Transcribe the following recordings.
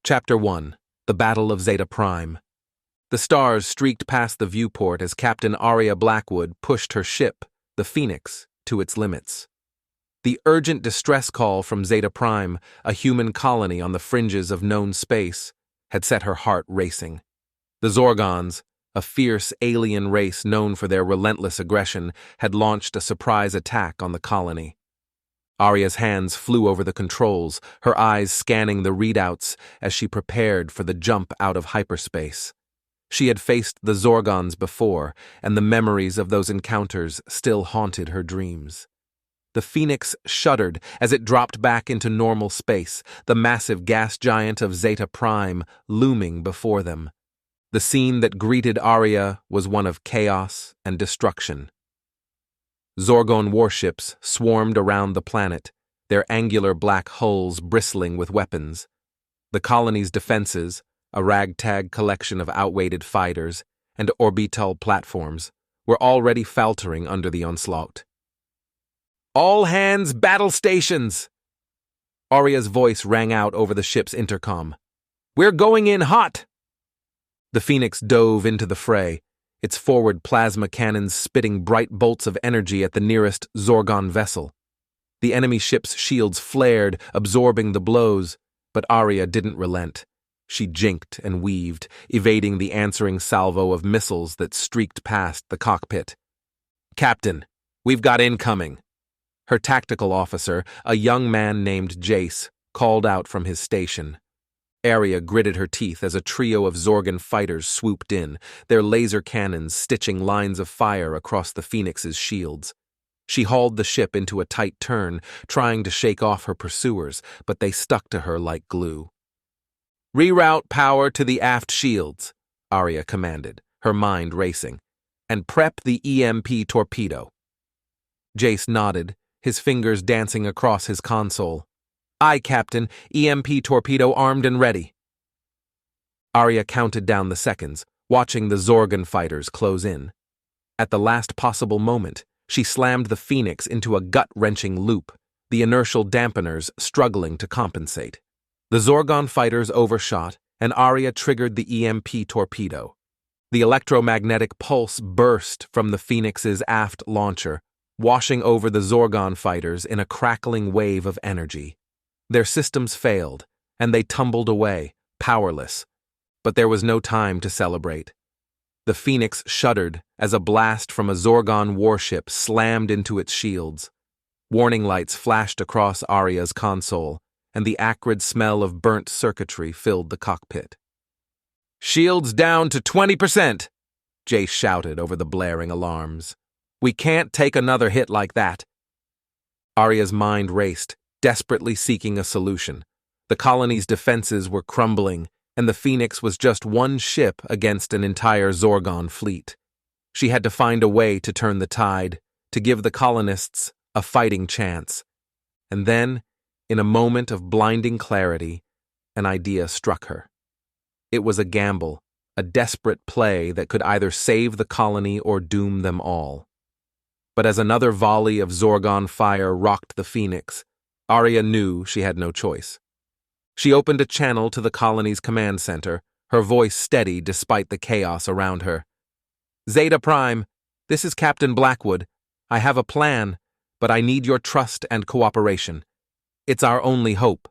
Chapter 1. The Battle of Zeta Prime. The stars streaked past the viewport as Captain Aria Blackwood pushed her ship, the Phoenix, to its limits. The urgent distress call from Zeta Prime, a human colony on the fringes of known space, had set her heart racing. The Zorgons, a fierce alien race known for their relentless aggression, had launched a surprise attack on the colony. Aria's hands flew over the controls, her eyes scanning the readouts as she prepared for the jump out of hyperspace. She had faced the Zorgons before, and the memories of those encounters still haunted her dreams. The Phoenix shuddered as it dropped back into normal space, the massive gas giant of Zeta Prime looming before them. The scene that greeted Aria was one of chaos and destruction. Zorgon warships swarmed around the planet, their angular black hulls bristling with weapons. The colony's defenses, a ragtag collection of outweighted fighters and orbital platforms, were already faltering under the onslaught. "All hands battle stations!" Aria's voice rang out over the ship's intercom. "We're going in hot!" The Phoenix dove into the fray, its forward plasma cannons spitting bright bolts of energy at the nearest Zorgon vessel. The enemy ship's shields flared, absorbing the blows, but Aria didn't relent. She jinked and weaved, evading the answering salvo of missiles that streaked past the cockpit. "Captain, we've got incoming." Her tactical officer, a young man named Jace, called out from his station. Aria gritted her teeth as a trio of Zorgon fighters swooped in, their laser cannons stitching lines of fire across the Phoenix's shields. She hauled the ship into a tight turn, trying to shake off her pursuers, but they stuck to her like glue. "Reroute power to the aft shields," Aria commanded, her mind racing, "and prep the EMP torpedo." Jace nodded, his fingers dancing across his console. "Aye, Captain, EMP torpedo armed and ready." Aria counted down the seconds, watching the Zorgon fighters close in. At the last possible moment, she slammed the Phoenix into a gut-wrenching loop, the inertial dampeners struggling to compensate. The Zorgon fighters overshot, and Aria triggered the EMP torpedo. The electromagnetic pulse burst from the Phoenix's aft launcher, washing over the Zorgon fighters in a crackling wave of energy. Their systems failed, and they tumbled away, powerless. But there was no time to celebrate. The Phoenix shuddered as a blast from a Zorgon warship slammed into its shields. Warning lights flashed across Aria's console, and the acrid smell of burnt circuitry filled the cockpit. "Shields down to 20%, Jace shouted over the blaring alarms. "We can't take another hit like that." Aria's mind raced, desperately seeking a solution. The colony's defenses were crumbling, and the Phoenix was just one ship against an entire Zorgon fleet. She had to find a way to turn the tide, to give the colonists a fighting chance. And then, in a moment of blinding clarity, an idea struck her. It was a gamble, a desperate play that could either save the colony or doom them all. But as another volley of Zorgon fire rocked the Phoenix, Aria knew she had no choice. She opened a channel to the colony's command center, her voice steady despite the chaos around her. "Zeta Prime, this is Captain Blackwood. I have a plan, but I need your trust and cooperation. It's our only hope."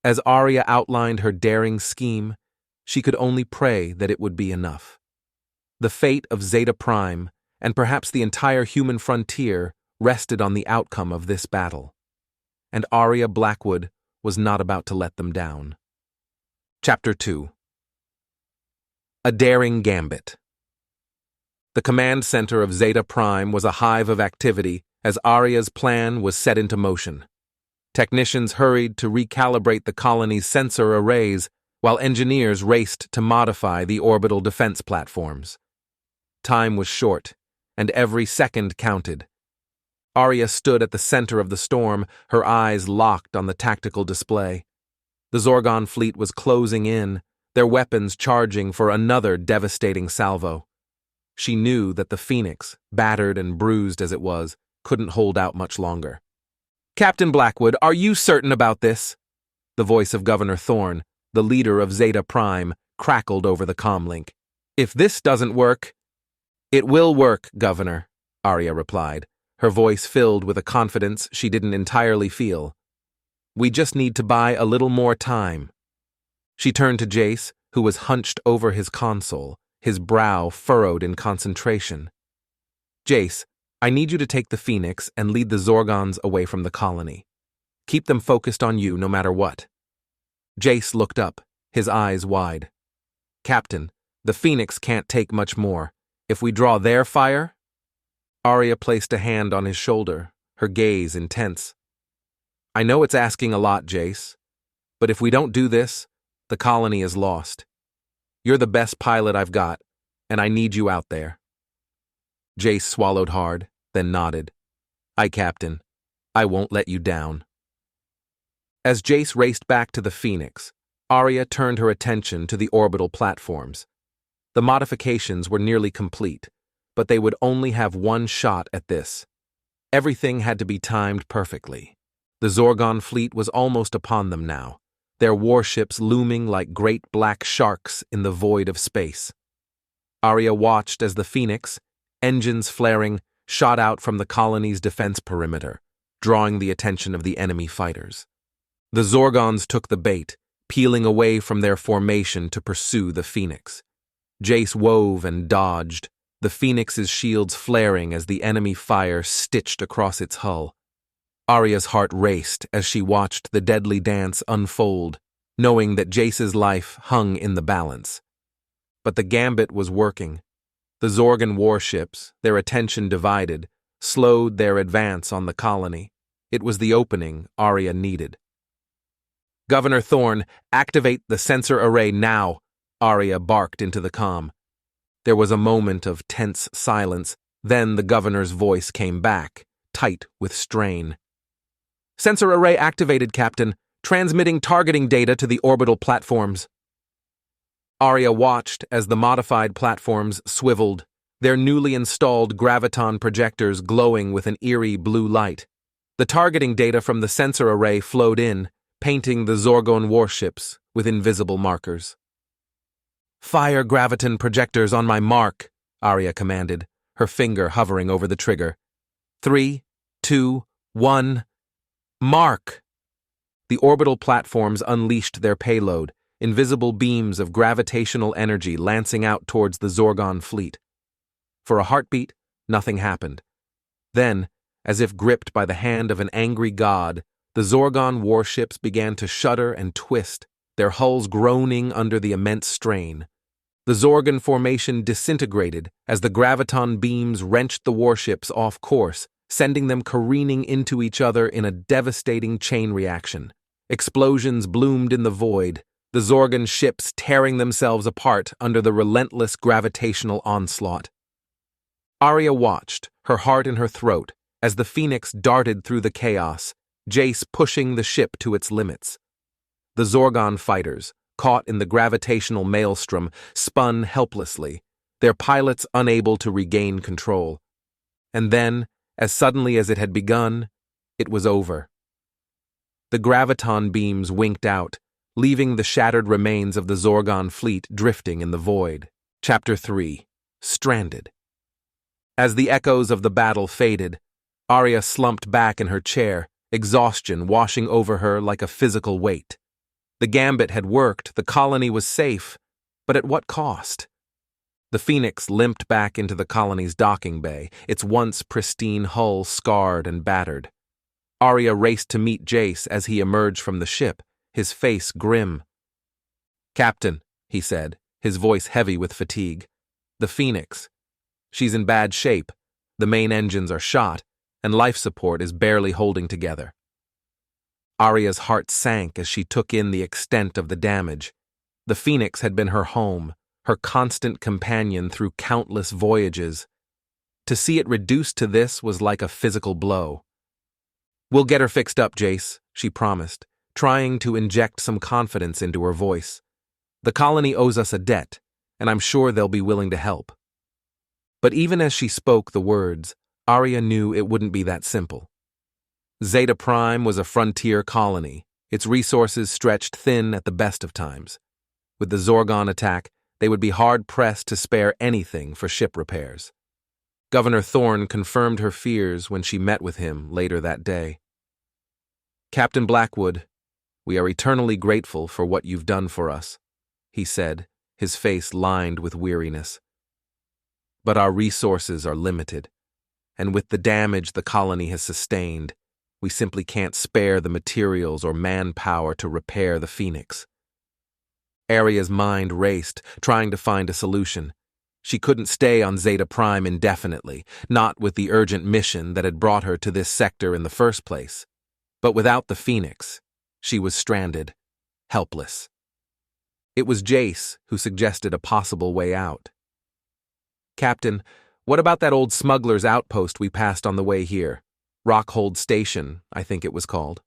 As Aria outlined her daring scheme, she could only pray that it would be enough. The fate of Zeta Prime, and perhaps the entire human frontier, rested on the outcome of this battle. And Aria Blackwood was not about to let them down. Chapter 2. A Daring Gambit. The command center of Zeta Prime was a hive of activity as Aria's plan was set into motion. Technicians hurried to recalibrate the colony's sensor arrays, while engineers raced to modify the orbital defense platforms. Time was short, and every second counted. Aria stood at the center of the storm, her eyes locked on the tactical display. The Zorgon fleet was closing in, their weapons charging for another devastating salvo. She knew that the Phoenix, battered and bruised as it was, couldn't hold out much longer. "Captain Blackwood, are you certain about this?" The voice of Governor Thorne, the leader of Zeta Prime, crackled over the comlink. "If this doesn't work—" "It will work, Governor," Aria replied, her voice filled with a confidence she didn't entirely feel. "We just need to buy a little more time." She turned to Jace, who was hunched over his console, his brow furrowed in concentration. "Jace, I need you to take the Phoenix and lead the Zorgons away from the colony. Keep them focused on you no matter what." Jace looked up, his eyes wide. "Captain, the Phoenix can't take much more. If we draw their fire—" Aria placed a hand on his shoulder, her gaze intense. "I know it's asking a lot, Jace, but if we don't do this, the colony is lost. You're the best pilot I've got, and I need you out there." Jace swallowed hard, then nodded. "Aye, Captain. I won't let you down." As Jace raced back to the Phoenix, Aria turned her attention to the orbital platforms. The modifications were nearly complete, but they would only have one shot at this. Everything had to be timed perfectly. The Zorgon fleet was almost upon them now, their warships looming like great black sharks in the void of space. Aria watched as the Phoenix, engines flaring, shot out from the colony's defense perimeter, drawing the attention of the enemy fighters. The Zorgons took the bait, peeling away from their formation to pursue the Phoenix. Jace wove and dodged, the Phoenix's shields flaring as the enemy fire stitched across its hull. Aria's heart raced as she watched the deadly dance unfold, knowing that Jace's life hung in the balance. But the gambit was working. The Zorgon warships, their attention divided, slowed their advance on the colony. It was the opening Aria needed. "Governor Thorne, activate the sensor array now," Aria barked into the comm. There was a moment of tense silence, then the governor's voice came back, tight with strain. "Sensor array activated, Captain. Transmitting targeting data to the orbital platforms." Aria watched as the modified platforms swiveled, their newly installed graviton projectors glowing with an eerie blue light. The targeting data from the sensor array flowed in, painting the Zorgon warships with invisible markers. "Fire graviton projectors on my mark," Aria commanded, her finger hovering over the trigger. 3, 2, 1, mark! The orbital platforms unleashed their payload, invisible beams of gravitational energy lancing out towards the Zorgon fleet. For a heartbeat, nothing happened. Then, as if gripped by the hand of an angry god, the Zorgon warships began to shudder and twist, their hulls groaning under the immense strain. The Zorgon formation disintegrated as the graviton beams wrenched the warships off course, sending them careening into each other in a devastating chain reaction. Explosions bloomed in the void, the Zorgon ships tearing themselves apart under the relentless gravitational onslaught. Aria watched, her heart in her throat, as the Phoenix darted through the chaos, Jace pushing the ship to its limits. The Zorgon fighters, caught in the gravitational maelstrom, spun helplessly, their pilots unable to regain control. And then, as suddenly as it had begun, it was over. The graviton beams winked out, leaving the shattered remains of the Zorgon fleet drifting in the void. Chapter 3. Stranded. As the echoes of the battle faded, Aria slumped back in her chair, exhaustion washing over her like a physical weight. The gambit had worked, the colony was safe, but at what cost? The Phoenix limped back into the colony's docking bay, its once pristine hull scarred and battered. Aria raced to meet Jace as he emerged from the ship, his face grim. "Captain," he said, his voice heavy with fatigue. "The Phoenix. She's in bad shape, the main engines are shot, and life support is barely holding together." Aria's heart sank as she took in the extent of the damage. The Phoenix had been her home, her constant companion through countless voyages. To see it reduced to this was like a physical blow. "We'll get her fixed up, Jace," she promised, trying to inject some confidence into her voice. "The colony owes us a debt, and I'm sure they'll be willing to help." But even as she spoke the words, Aria knew it wouldn't be that simple. Zeta Prime was a frontier colony, its resources stretched thin at the best of times. With the Zorgon attack, they would be hard-pressed to spare anything for ship repairs. Governor Thorne confirmed her fears when she met with him later that day. "Captain Blackwood, we are eternally grateful for what you've done for us," he said, his face lined with weariness. "But our resources are limited, and with the damage the colony has sustained, we simply can't spare the materials or manpower to repair the Phoenix." Aria's mind raced, trying to find a solution. She couldn't stay on Zeta Prime indefinitely, not with the urgent mission that had brought her to this sector in the first place. But without the Phoenix, she was stranded, helpless. It was Jace who suggested a possible way out. "Captain, what about that old smuggler's outpost we passed on the way here? Rockhold Station, I think it was called."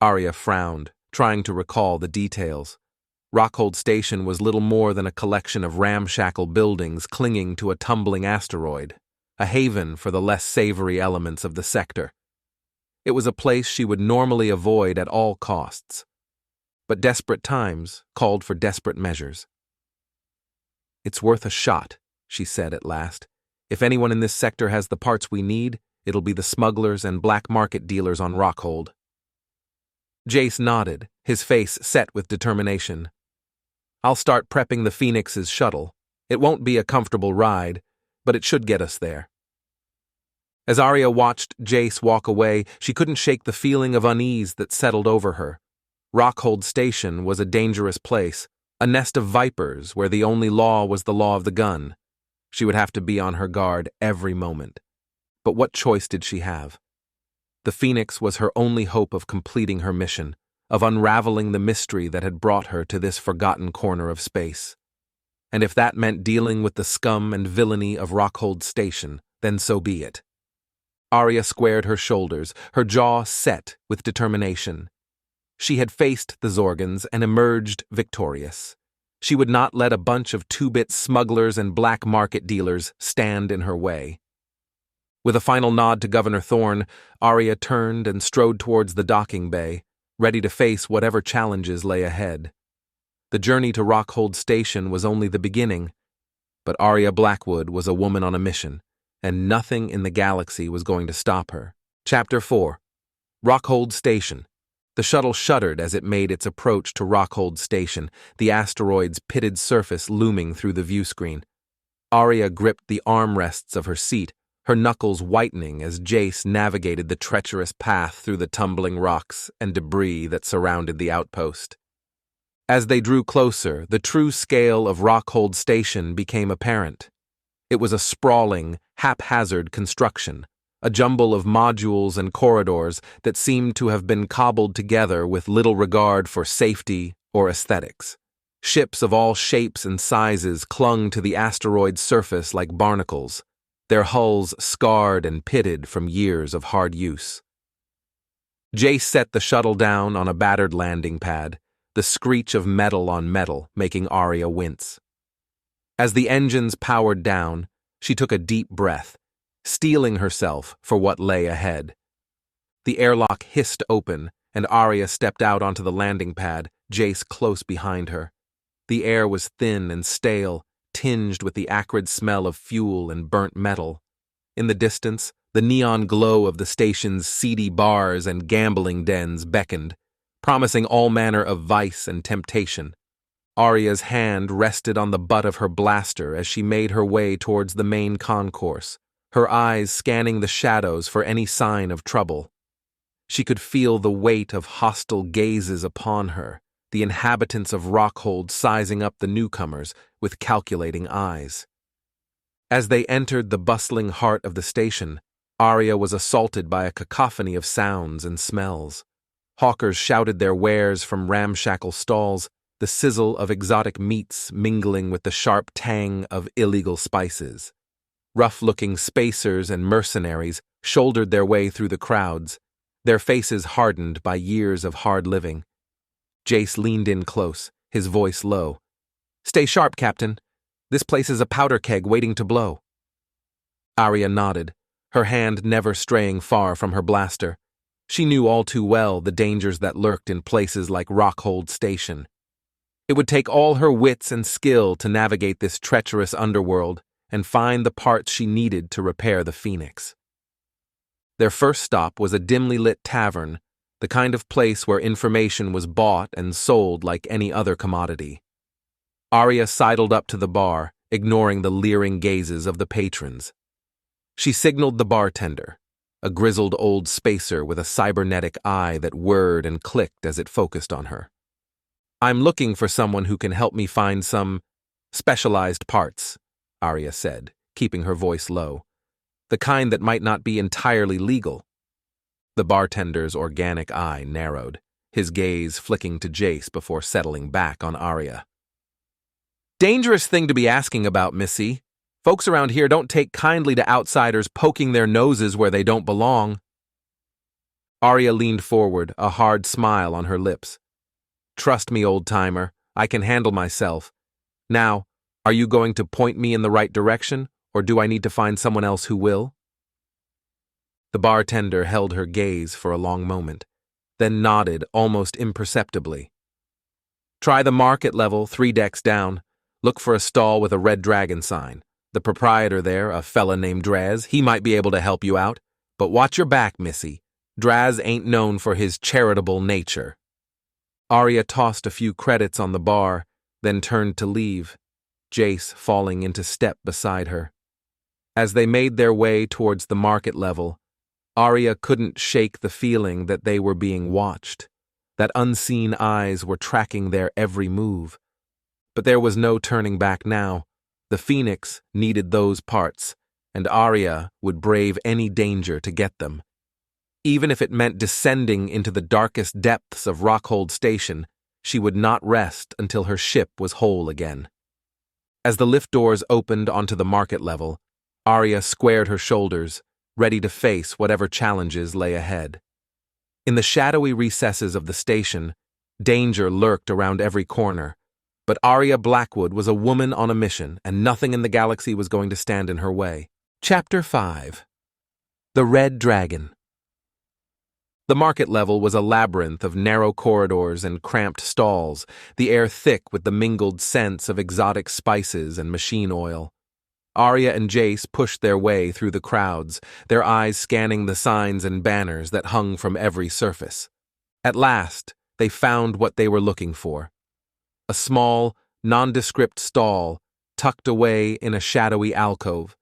Aria frowned, trying to recall the details. Rockhold Station was little more than a collection of ramshackle buildings clinging to a tumbling asteroid, a haven for the less savory elements of the sector. It was a place she would normally avoid at all costs. But desperate times called for desperate measures. "It's worth a shot," she said at last. "If anyone in this sector has the parts we need, it'll be the smugglers and black market dealers on Rockhold." Jace nodded, his face set with determination. "I'll start prepping the Phoenix's shuttle. It won't be a comfortable ride, but it should get us there." As Aria watched Jace walk away, she couldn't shake the feeling of unease that settled over her. Rockhold Station was a dangerous place, a nest of vipers where the only law was the law of the gun. She would have to be on her guard every moment. But what choice did she have? The Phoenix was her only hope of completing her mission, of unraveling the mystery that had brought her to this forgotten corner of space. And if that meant dealing with the scum and villainy of Rockhold Station, then so be it. Aria squared her shoulders, her jaw set with determination. She had faced the Zorgons and emerged victorious. She would not let a bunch of two-bit smugglers and black market dealers stand in her way. With a final nod to Governor Thorne, Aria turned and strode towards the docking bay, ready to face whatever challenges lay ahead. The journey to Rockhold Station was only the beginning, but Aria Blackwood was a woman on a mission, and nothing in the galaxy was going to stop her. Chapter 4. Rockhold Station. The shuttle shuddered as it made its approach to Rockhold Station, the asteroid's pitted surface looming through the viewscreen. Aria gripped the armrests of her seat, her knuckles whitening as Jace navigated the treacherous path through the tumbling rocks and debris that surrounded the outpost. As they drew closer, the true scale of Rockhold Station became apparent. It was a sprawling, haphazard construction, a jumble of modules and corridors that seemed to have been cobbled together with little regard for safety or aesthetics. Ships of all shapes and sizes clung to the asteroid's surface like barnacles, their hulls scarred and pitted from years of hard use. Jace set the shuttle down on a battered landing pad, the screech of metal on metal making Aria wince. As the engines powered down, she took a deep breath, steeling herself for what lay ahead. The airlock hissed open, and Aria stepped out onto the landing pad, Jace close behind her. The air was thin and stale, tinged with the acrid smell of fuel and burnt metal. In the distance, the neon glow of the station's seedy bars and gambling dens beckoned, promising all manner of vice and temptation. Aria's hand rested on the butt of her blaster as she made her way towards the main concourse, her eyes scanning the shadows for any sign of trouble. She could feel the weight of hostile gazes upon her, the inhabitants of Rockhold sizing up the newcomers with calculating eyes. As they entered the bustling heart of the station, Aria was assaulted by a cacophony of sounds and smells. Hawkers shouted their wares from ramshackle stalls, the sizzle of exotic meats mingling with the sharp tang of illegal spices. Rough-looking spacers and mercenaries shouldered their way through the crowds, their faces hardened by years of hard living. Jace leaned in close, his voice low. "Stay sharp, Captain. This place is a powder keg waiting to blow." Aria nodded, her hand never straying far from her blaster. She knew all too well the dangers that lurked in places like Rockhold Station. It would take all her wits and skill to navigate this treacherous underworld and find the parts she needed to repair the Phoenix. Their first stop was a dimly lit tavern, the kind of place where information was bought and sold like any other commodity. Aria sidled up to the bar, ignoring the leering gazes of the patrons. She signaled the bartender, a grizzled old spacer with a cybernetic eye that whirred and clicked as it focused on her. "I'm looking for someone who can help me find some specialized parts," Aria said, keeping her voice low. "The kind that might not be entirely legal." The bartender's organic eye narrowed, his gaze flicking to Jace before settling back on Aria. "Dangerous thing to be asking about, Missy. Folks around here don't take kindly to outsiders poking their noses where they don't belong." Aria leaned forward, a hard smile on her lips. "Trust me, old-timer, I can handle myself. Now, are you going to point me in the right direction, or do I need to find someone else who will?" The bartender held her gaze for a long moment, then nodded almost imperceptibly. "Try the market level 3 decks down. Look for a stall with a red dragon sign. The proprietor there, a fella named Draz, he might be able to help you out. But watch your back, Missy. Draz ain't known for his charitable nature." Aria tossed a few credits on the bar, then turned to leave, Jace falling into step beside her. As they made their way towards the market level, Aria couldn't shake the feeling that they were being watched, that unseen eyes were tracking their every move. But there was no turning back now. The Phoenix needed those parts, and Aria would brave any danger to get them. Even if it meant descending into the darkest depths of Rockhold Station, she would not rest until her ship was whole again. As the lift doors opened onto the market level, Aria squared her shoulders, ready to face whatever challenges lay ahead. In the shadowy recesses of the station, danger lurked around every corner, but Aria Blackwood was a woman on a mission, and nothing in the galaxy was going to stand in her way. Chapter 5. The Red Dragon. The market level was a labyrinth of narrow corridors and cramped stalls, the air thick with the mingled scents of exotic spices and machine oil. Aria and Jace pushed their way through the crowds, their eyes scanning the signs and banners that hung from every surface. At last, they found what they were looking for. A small, nondescript stall tucked away in a shadowy alcove,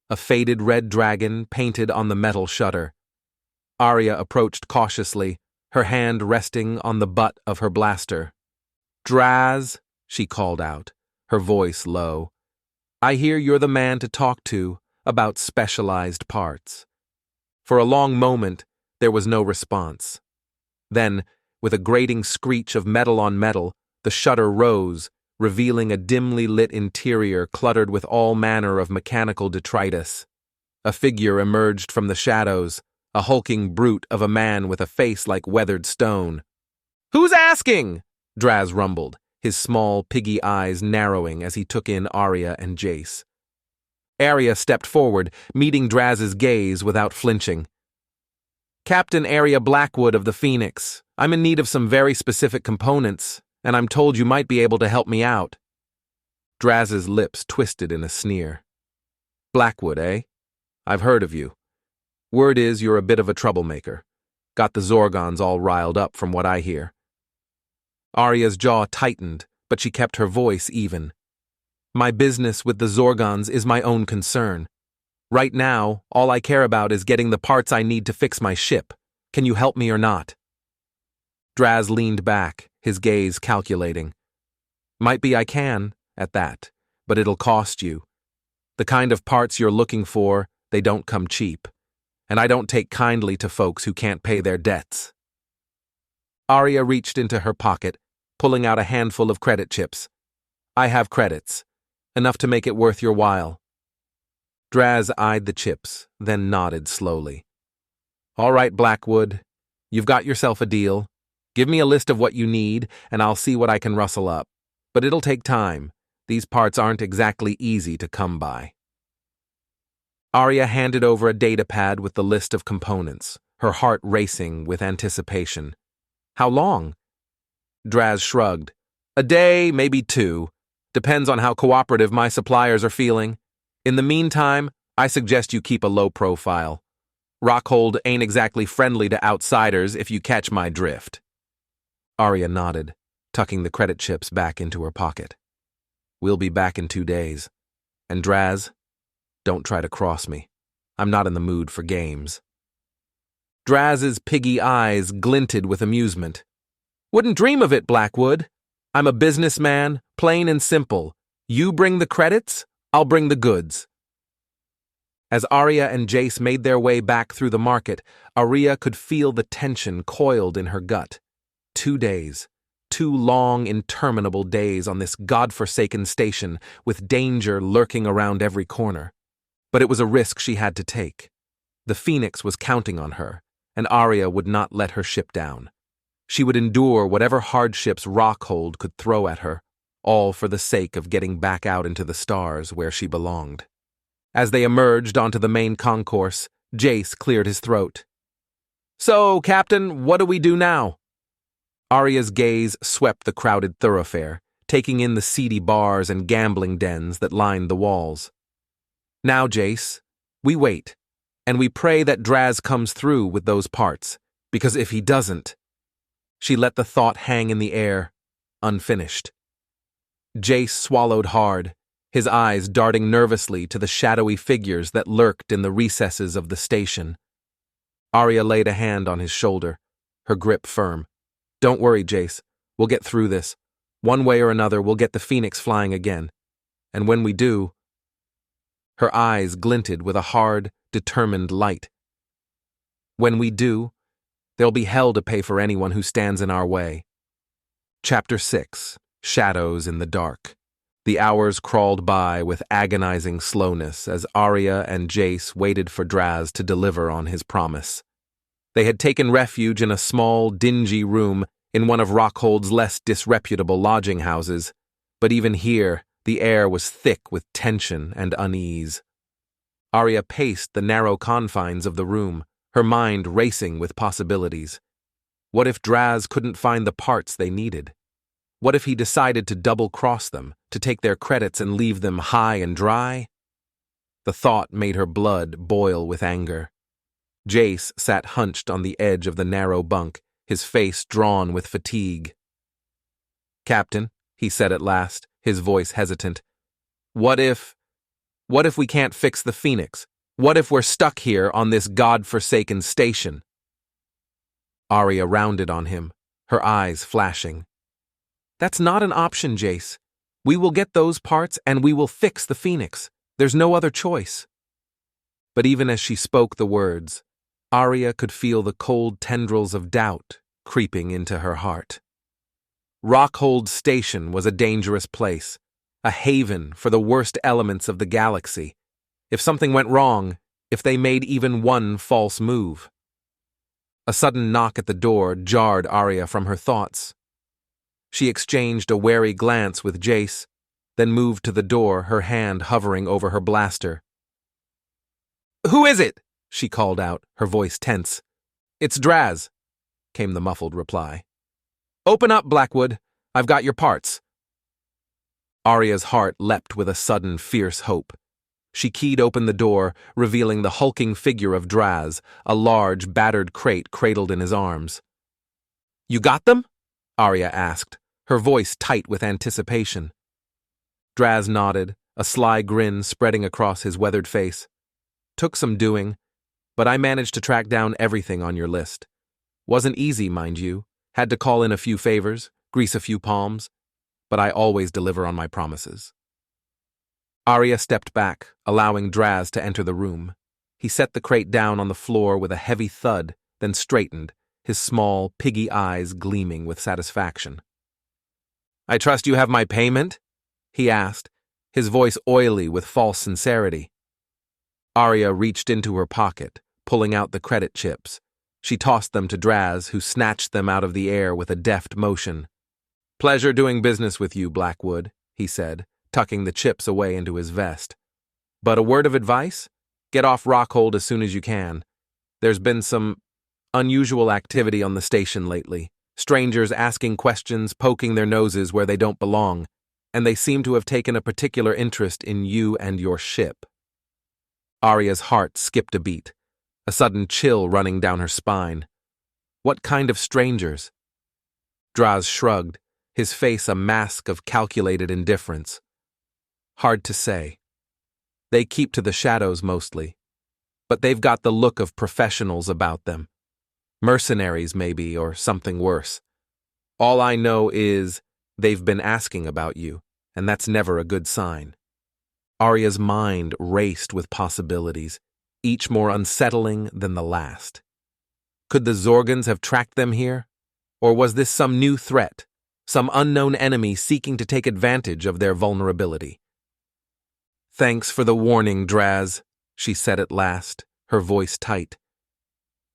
a faded red dragon painted on the metal shutter. Aria approached cautiously, her hand resting on the butt of her blaster. "Draz," she called out, her voice low. "I hear you're the man to talk to about specialized parts." For a long moment, there was no response. Then, with a grating screech of metal on metal, the shutter rose, revealing a dimly lit interior cluttered with all manner of mechanical detritus. A figure emerged from the shadows, a hulking brute of a man with a face like weathered stone. "Who's asking?" Draz rumbled, his small, piggy eyes narrowing as he took in Aria and Jace. Aria stepped forward, meeting Draz's gaze without flinching. "Captain Aria Blackwood of the Phoenix. I'm in need of some very specific components, and I'm told you might be able to help me out." Draz's lips twisted in a sneer. "Blackwood, eh? I've heard of you. Word is you're a bit of a troublemaker. Got the Zorgons all riled up from what I hear." Aria's jaw tightened, but she kept her voice even. "My business with the Zorgons is my own concern. Right now, all I care about is getting the parts I need to fix my ship. Can you help me or not?" Draz leaned back, his gaze calculating. "Might be I can, at that, but it'll cost you. The kind of parts you're looking for, they don't come cheap. And I don't take kindly to folks who can't pay their debts." Aria reached into her pocket, pulling out a handful of credit chips. "I have credits, enough to make it worth your while." Draz eyed the chips, then nodded slowly. "All right, Blackwood, you've got yourself a deal. Give me a list of what you need, and I'll see what I can rustle up. But it'll take time. These parts aren't exactly easy to come by." Aria handed over a datapad with the list of components, her heart racing with anticipation. How long? Draz shrugged. A day, maybe 2. Depends on how cooperative my suppliers are feeling. In the meantime, I suggest you keep a low profile. Rockhold ain't exactly friendly to outsiders, if you catch my drift. Aria nodded, tucking the credit chips back into her pocket. We'll be back in 2 days. And Draz, don't try to cross me. I'm not in the mood for games. Draz's piggy eyes glinted with amusement. Wouldn't dream of it, Blackwood. I'm a businessman, plain and simple. You bring the credits, I'll bring the goods. As Aria and Jace made their way back through the market, Aria could feel the tension coiled in her gut. 2 days. 2 long, interminable days on this godforsaken station, with danger lurking around every corner. But it was a risk she had to take. The Phoenix was counting on her, and Aria would not let her ship down. She would endure whatever hardships Rockhold could throw at her, all for the sake of getting back out into the stars where she belonged. As they emerged onto the main concourse, Jace cleared his throat. So, Captain, what do we do now? Aria's gaze swept the crowded thoroughfare, taking in the seedy bars and gambling dens that lined the walls. Now, Jace, we wait, and we pray that Draz comes through with those parts, because if he doesn't... She let the thought hang in the air, unfinished. Jace swallowed hard, his eyes darting nervously to the shadowy figures that lurked in the recesses of the station. Aria laid a hand on his shoulder, her grip firm. Don't worry, Jace. We'll get through this. One way or another, we'll get the Phoenix flying again. And when we do... Her eyes glinted with a hard, determined light. When we do, there'll be hell to pay for anyone who stands in our way. Chapter 6. Shadows in the Dark. The hours crawled by with agonizing slowness as Aria and Jace waited for Draz to deliver on his promise. They had taken refuge in a small, dingy room in one of Rockhold's less disreputable lodging houses, but even here, the air was thick with tension and unease. Aria paced the narrow confines of the room, her mind racing with possibilities. What if Draz couldn't find the parts they needed? What if he decided to double-cross them, to take their credits and leave them high and dry? The thought made her blood boil with anger. Jace sat hunched on the edge of the narrow bunk, his face drawn with fatigue. Captain, he said at last, his voice hesitant, What if we can't fix the Phoenix? What if we're stuck here on this god-forsaken station? Aria rounded on him, her eyes flashing. That's not an option, Jace. We will get those parts and we will fix the Phoenix. There's no other choice. But even as she spoke the words, Aria could feel the cold tendrils of doubt creeping into her heart. Rockhold Station was a dangerous place, a haven for the worst elements of the galaxy. If something went wrong, if they made even one false move. A sudden knock at the door jarred Aria from her thoughts. She exchanged a wary glance with Jace, then moved to the door, her hand hovering over her blaster. Who is it? She called out, her voice tense. It's Draz, came the muffled reply. Open up, Blackwood. I've got your parts. Aria's heart leapt with a sudden, fierce hope. She keyed open the door, revealing the hulking figure of Draz, a large, battered crate cradled in his arms. You got them? Aria asked, her voice tight with anticipation. Draz nodded, a sly grin spreading across his weathered face. Took some doing, but I managed to track down everything on your list. Wasn't easy, mind you. Had to call in a few favors, grease a few palms, but I always deliver on my promises. Aria stepped back, allowing Draz to enter the room. He set the crate down on the floor with a heavy thud, then straightened, his small, piggy eyes gleaming with satisfaction. I trust you have my payment? He asked, his voice oily with false sincerity. Aria reached into her pocket, pulling out the credit chips. She tossed them to Draz, who snatched them out of the air with a deft motion. Pleasure doing business with you, Blackwood, he said, tucking the chips away into his vest. But a word of advice? Get off Rockhold as soon as you can. There's been some Unusual activity on the station lately. Strangers asking questions, poking their noses where they don't belong, and they seem to have taken a particular interest in you and your ship. Aria's heart skipped a beat, a sudden chill running down her spine. What kind of strangers? Draz shrugged, his face a mask of calculated indifference. Hard to say. They keep to the shadows mostly, but they've got the look of professionals about them. Mercenaries, maybe, or something worse. All I know is they've been asking about you, and that's never a good sign. Aria's mind raced with possibilities, each more unsettling than the last. Could the Zorgons have tracked them here? Or was this some new threat, some unknown enemy seeking to take advantage of their vulnerability? "Thanks for the warning, Draz," she said at last, her voice tight.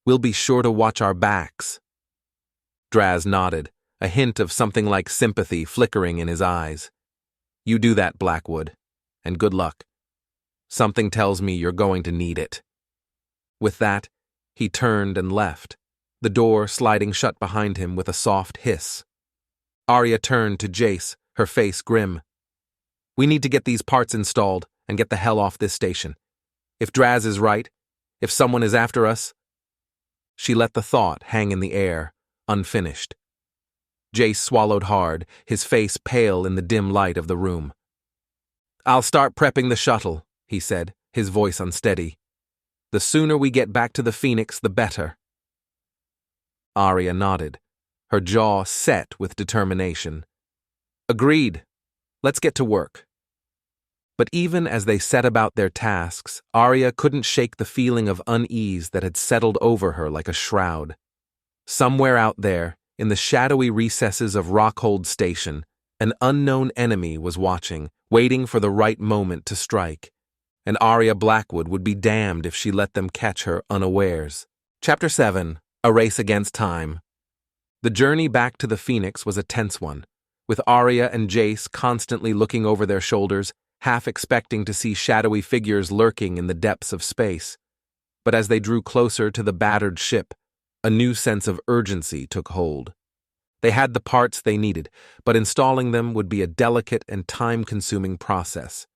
"We'll be sure to watch our backs." Draz nodded, a hint of something like sympathy flickering in his eyes. "You do that, Blackwood, and good luck. Something tells me you're going to need it." With that, he turned and left, the door sliding shut behind him with a soft hiss. Aria turned to Jace, her face grim. "We need to get these parts installed and get the hell off this station. If Draz is right, if someone is after us—" She let the thought hang in the air, unfinished. Jace swallowed hard, his face pale in the dim light of the room. "I'll start prepping the shuttle," he said, his voice unsteady. "The sooner we get back to the Phoenix, the better." Aria nodded, her jaw set with determination. "Agreed. Let's get to work." But even as they set about their tasks, Aria couldn't shake the feeling of unease that had settled over her like a shroud. Somewhere out there, in the shadowy recesses of Rockhold Station, an unknown enemy was watching, waiting for the right moment to strike. And Aria Blackwood would be damned if she let them catch her unawares. Chapter 7. A Race Against Time. The journey back to the Phoenix was a tense one, with Aria and Jace constantly looking over their shoulders, half expecting to see shadowy figures lurking in the depths of space. But as they drew closer to the battered ship, a new sense of urgency took hold. They had the parts they needed, but installing them would be a delicate and time-consuming process.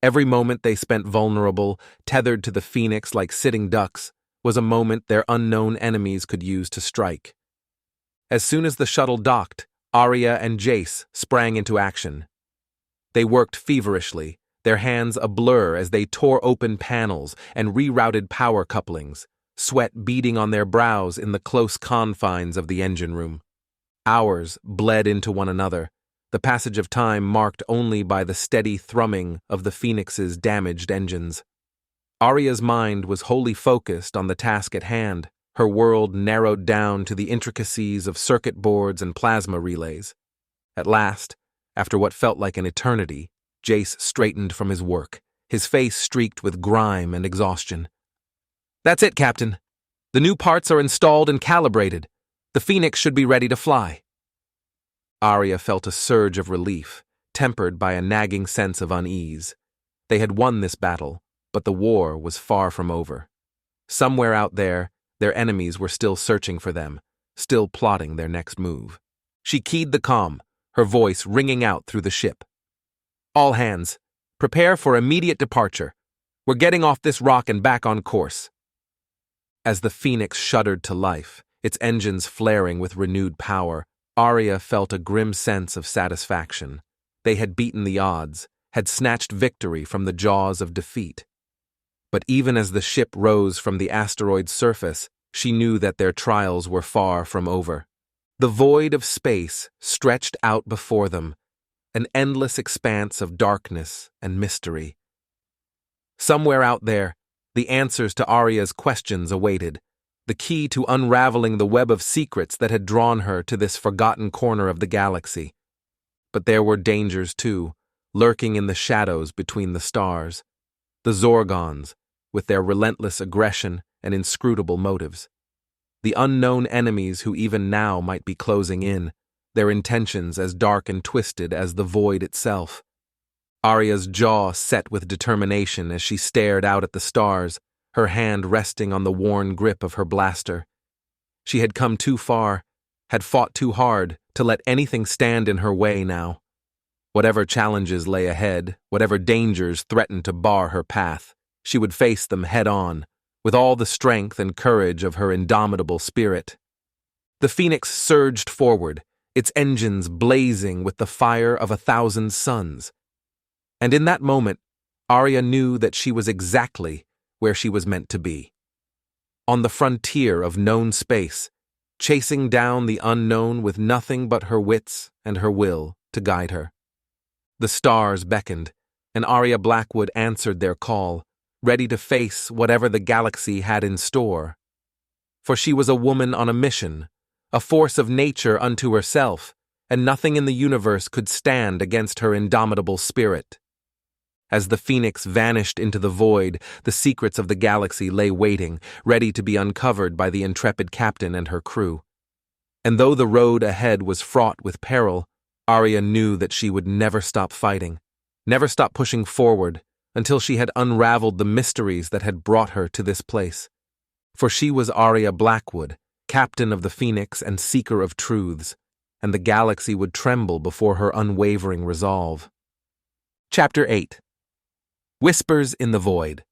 Every moment they spent vulnerable, tethered to the Phoenix like sitting ducks, was a moment their unknown enemies could use to strike. As soon as the shuttle docked, Aria and Jace sprang into action. They worked feverishly, their hands a blur as they tore open panels and rerouted power couplings, sweat beading on their brows in the close confines of the engine room. Hours bled into one another, the passage of time marked only by the steady thrumming of the Phoenix's damaged engines. Aria's mind was wholly focused on the task at hand, her world narrowed down to the intricacies of circuit boards and plasma relays. At last, after what felt like an eternity, Jace straightened from his work, his face streaked with grime and exhaustion. "That's it, Captain. The new parts are installed and calibrated. The Phoenix should be ready to fly." Aria felt a surge of relief, tempered by a nagging sense of unease. They had won this battle, but the war was far from over. Somewhere out there, their enemies were still searching for them, still plotting their next move. She keyed the comm, her voice ringing out through the ship. "All hands, prepare for immediate departure. We're getting off this rock and back on course." As the Phoenix shuddered to life, its engines flaring with renewed power, Aria felt a grim sense of satisfaction. They had beaten the odds, had snatched victory from the jaws of defeat. But even as the ship rose from the asteroid's surface, she knew that their trials were far from over. The void of space stretched out before them, an endless expanse of darkness and mystery. Somewhere out there, the answers to Aria's questions awaited, the key to unraveling the web of secrets that had drawn her to this forgotten corner of the galaxy. But there were dangers, too, lurking in the shadows between the stars. The Zorgons, with their relentless aggression and inscrutable motives. The unknown enemies who even now might be closing in, their intentions as dark and twisted as the void itself. Aria's jaw set with determination as she stared out at the stars, her hand resting on the worn grip of her blaster. She had come too far, had fought too hard to let anything stand in her way now. Whatever challenges lay ahead, whatever dangers threatened to bar her path, she would face them head-on, with all the strength and courage of her indomitable spirit. The Phoenix surged forward, its engines blazing with the fire of 1,000 suns. And in that moment, Aria knew that she was exactly where she was meant to be. On the frontier of known space, chasing down the unknown with nothing but her wits and her will to guide her. The stars beckoned, and Aria Blackwood answered their call, ready to face whatever the galaxy had in store. For she was a woman on a mission, a force of nature unto herself, and nothing in the universe could stand against her indomitable spirit. As the Phoenix vanished into the void, the secrets of the galaxy lay waiting, ready to be uncovered by the intrepid captain and her crew. And though the road ahead was fraught with peril, Aria knew that she would never stop fighting, never stop pushing forward, until she had unraveled the mysteries that had brought her to this place. For she was Aria Blackwood, captain of the Phoenix and seeker of truths, and the galaxy would tremble before her unwavering resolve. Chapter 8. Whispers in the Void.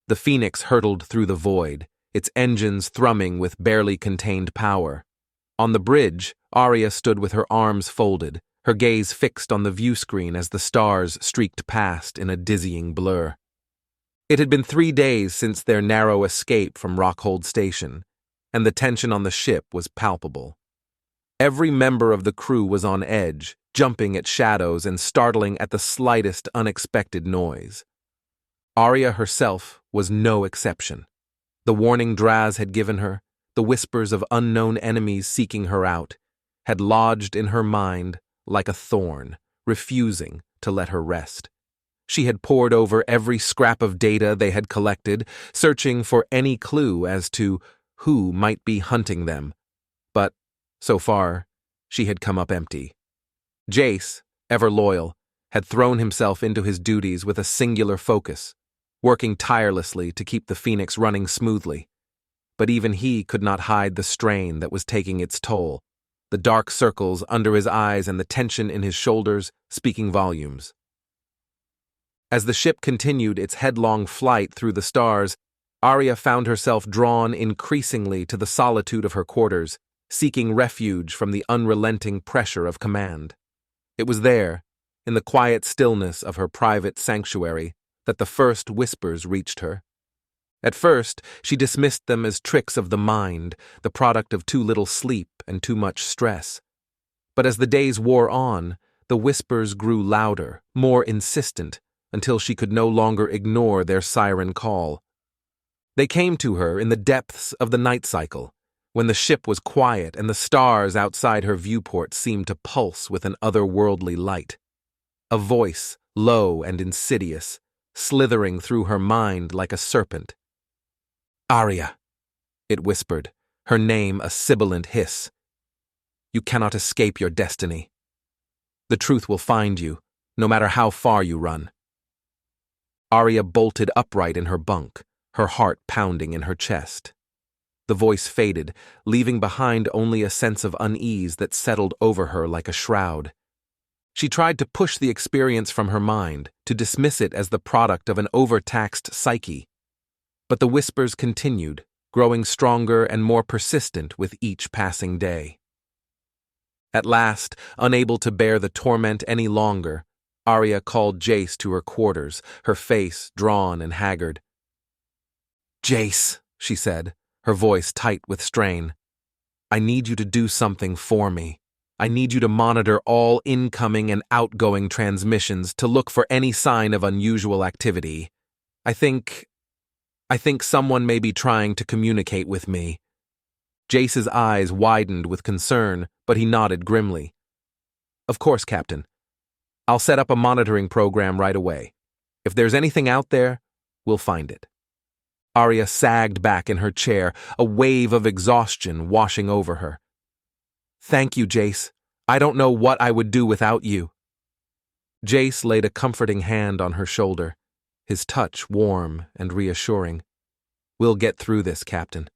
The Phoenix hurtled through the void, its engines thrumming with barely contained power. On the bridge, Aria stood with her arms folded, her gaze fixed on the view screen as the stars streaked past in a dizzying blur. It had been 3 days since their narrow escape from Rockhold Station, and the tension on the ship was palpable. Every member of the crew was on edge, jumping at shadows and startling at the slightest unexpected noise. Aria herself was no exception. The warning Draz had given her, the whispers of unknown enemies seeking her out, had lodged in her mind like a thorn, refusing to let her rest. She had pored over every scrap of data they had collected, searching for any clue as to who might be hunting them. But, so far, she had come up empty. Jace, ever loyal, had thrown himself into his duties with a singular focus, working tirelessly to keep the Phoenix running smoothly. But even he could not hide the strain that was taking its toll, the dark circles under his eyes and the tension in his shoulders speaking volumes. As the ship continued its headlong flight through the stars, Aria found herself drawn increasingly to the solitude of her quarters, seeking refuge from the unrelenting pressure of command. It was there, in the quiet stillness of her private sanctuary, that the first whispers reached her. At first, she dismissed them as tricks of the mind, the product of too little sleep and too much stress. But as the days wore on, the whispers grew louder, more insistent, until she could no longer ignore their siren call. They came to her in the depths of the night cycle, when the ship was quiet and the stars outside her viewport seemed to pulse with an otherworldly light. A voice, low and insidious, slithering through her mind like a serpent. "Aria," it whispered, her name a sibilant hiss. "You cannot escape your destiny. The truth will find you, no matter how far you run." Aria bolted upright in her bunk, her heart pounding in her chest. The voice faded, leaving behind only a sense of unease that settled over her like a shroud. She tried to push the experience from her mind, to dismiss it as the product of an overtaxed psyche. But the whispers continued, growing stronger and more persistent with each passing day. At last, unable to bear the torment any longer, Aria called Jace to her quarters, her face drawn and haggard. "Jace," she said, her voice tight with strain, "I need you to do something for me. I need you to monitor all incoming and outgoing transmissions to look for any sign of unusual activity. I think someone may be trying to communicate with me." Jace's eyes widened with concern, but he nodded grimly. "Of course, Captain. I'll set up a monitoring program right away. If there's anything out there, we'll find it." Aria sagged back in her chair, a wave of exhaustion washing over her. "Thank you, Jace. I don't know what I would do without you." Jace laid a comforting hand on her shoulder, his touch warm and reassuring. "We'll get through this, Captain.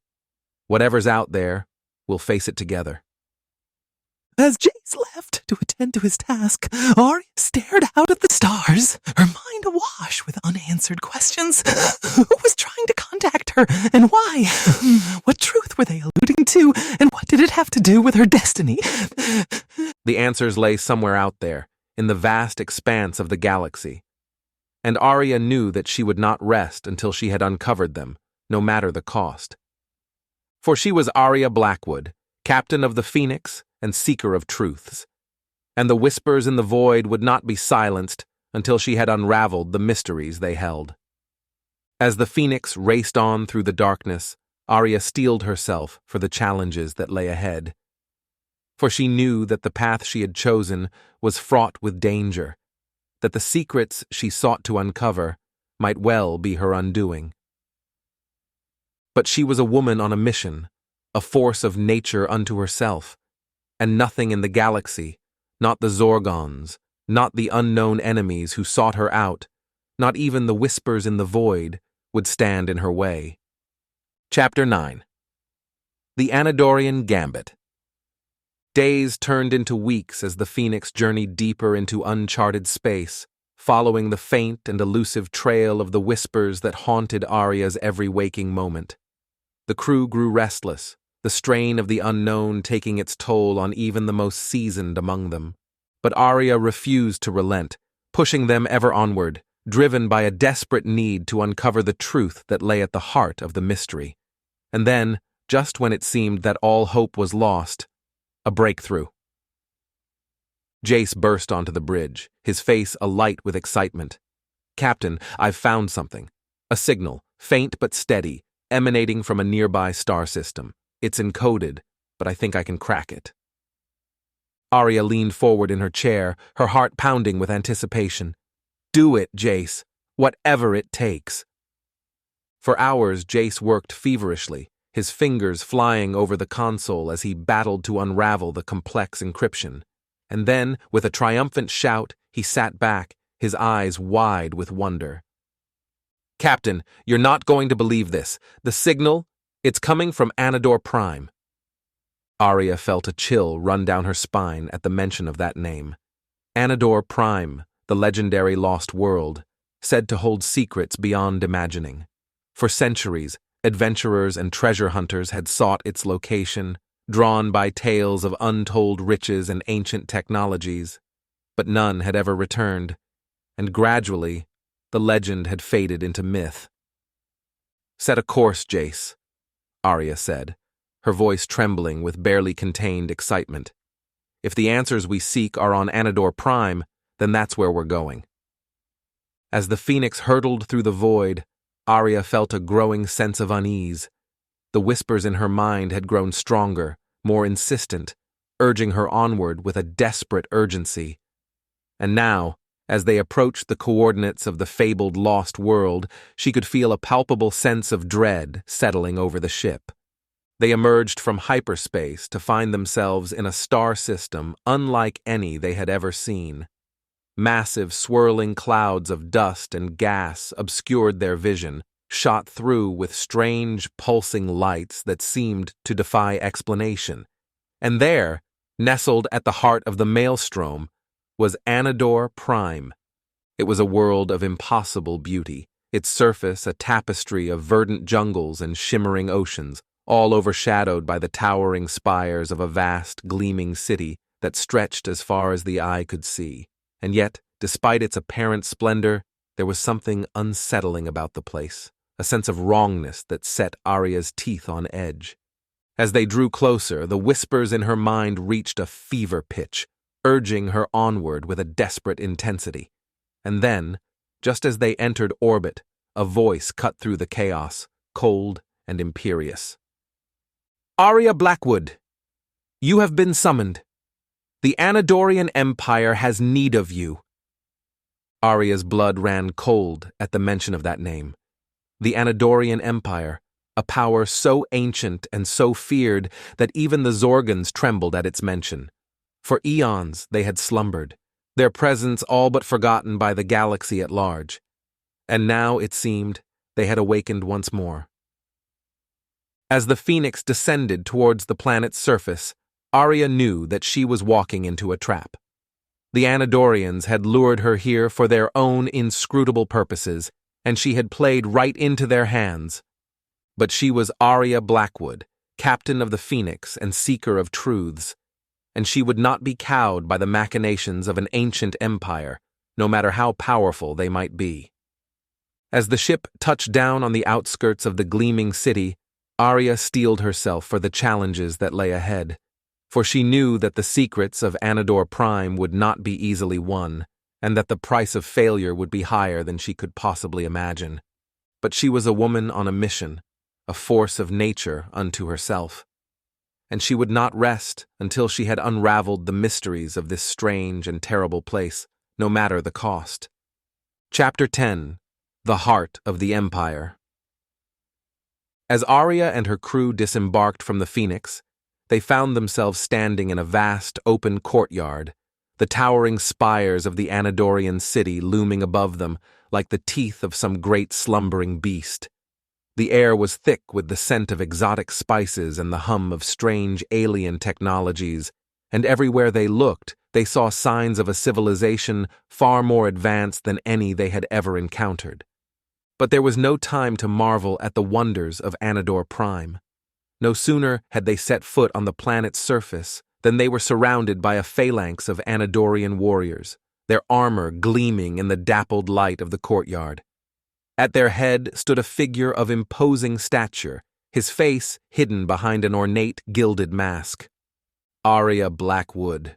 Whatever's out there, we'll face it together. As Jace left to attend to his task, Aria stared out at the stars, her mind awash with unanswered questions. Who was trying to contact her, and why? What truth were they alluding to, and what did it have to do with her destiny? The answers lay somewhere out there, in the vast expanse of the galaxy. And Aria knew that she would not rest until she had uncovered them, no matter the cost. For she was Aria Blackwood, captain of the Phoenix and seeker of truths, and the whispers in the void would not be silenced until she had unraveled the mysteries they held. As the Phoenix raced on through the darkness, Aria steeled herself for the challenges that lay ahead. For she knew that the path she had chosen was fraught with danger, that the secrets she sought to uncover might well be her undoing. But she was a woman on a mission, a force of nature unto herself, and nothing in the galaxy, not the Zorgons, not the unknown enemies who sought her out, not even the whispers in the void, would stand in her way. Chapter 9. The Anadorian Gambit. Days turned into weeks as the Phoenix journeyed deeper into uncharted space, following the faint and elusive trail of the whispers that haunted Aria's every waking moment. The crew grew restless, the strain of the unknown taking its toll on even the most seasoned among them. But Aria refused to relent, pushing them ever onward, driven by a desperate need to uncover the truth that lay at the heart of the mystery. And then, just when it seemed that all hope was lost, a breakthrough. Jace burst onto the bridge, his face alight with excitement. "Captain, I've found something. A signal, faint but steady, emanating from a nearby star system. It's encoded, but I think I can crack it." Aria leaned forward in her chair, her heart pounding with anticipation. "Do it, Jace. Whatever it takes." For hours, Jace worked feverishly, his fingers flying over the console as he battled to unravel the complex encryption. And then, with a triumphant shout, he sat back, his eyes wide with wonder. "Captain, you're not going to believe this. The signal, it's coming from Anador Prime." Aria felt a chill run down her spine at the mention of that name. Anador Prime, the legendary lost world, said to hold secrets beyond imagining. For centuries, adventurers and treasure hunters had sought its location, drawn by tales of untold riches and ancient technologies, but none had ever returned, and gradually, the legend had faded into myth. "Set a course, Jace," Aria said, her voice trembling with barely contained excitement. "If the answers we seek are on Anador Prime, then that's where we're going." As the Phoenix hurtled through the void, Aria felt a growing sense of unease. The whispers in her mind had grown stronger, more insistent, urging her onward with a desperate urgency. And now, as they approached the coordinates of the fabled lost world, she could feel a palpable sense of dread settling over the ship. They emerged from hyperspace to find themselves in a star system unlike any they had ever seen. Massive swirling clouds of dust and gas obscured their vision, shot through with strange pulsing lights that seemed to defy explanation. And there, nestled at the heart of the maelstrom, was Anador Prime. It was a world of impossible beauty, its surface a tapestry of verdant jungles and shimmering oceans, all overshadowed by the towering spires of a vast, gleaming city that stretched as far as the eye could see. And yet, despite its apparent splendor, there was something unsettling about the place, a sense of wrongness that set Aria's teeth on edge. As they drew closer, the whispers in her mind reached a fever pitch, urging her onward with a desperate intensity. And then, just as they entered orbit, a voice cut through the chaos, cold and imperious. "Aria Blackwood, you have been summoned. The Anadorian Empire has need of you." Aria's blood ran cold at the mention of that name. The Anadorian Empire, a power so ancient and so feared that even the Zorgons trembled at its mention. For eons they had slumbered, their presence all but forgotten by the galaxy at large. And now, it seemed, they had awakened once more. As the Phoenix descended towards the planet's surface, Aria knew that she was walking into a trap. The Anadorians had lured her here for their own inscrutable purposes, and she had played right into their hands. But she was Aria Blackwood, captain of the Phoenix and seeker of truths, and she would not be cowed by the machinations of an ancient empire, no matter how powerful they might be. As the ship touched down on the outskirts of the gleaming city, Aria steeled herself for the challenges that lay ahead, for she knew that the secrets of Anador Prime would not be easily won, and that the price of failure would be higher than she could possibly imagine. But she was a woman on a mission, a force of nature unto herself, and she would not rest until she had unraveled the mysteries of this strange and terrible place, no matter the cost. Chapter 10: The Heart of the Empire. As Aria and her crew disembarked from the Phoenix, they found themselves standing in a vast, open courtyard, the towering spires of the Anadorian city looming above them like the teeth of some great slumbering beast. The air was thick with the scent of exotic spices and the hum of strange alien technologies, and everywhere they looked, they saw signs of a civilization far more advanced than any they had ever encountered. But there was no time to marvel at the wonders of Anador Prime. No sooner had they set foot on the planet's surface than they were surrounded by a phalanx of Anadorian warriors, their armor gleaming in the dappled light of the courtyard. At their head stood a figure of imposing stature, his face hidden behind an ornate gilded mask. "Aria Blackwood,"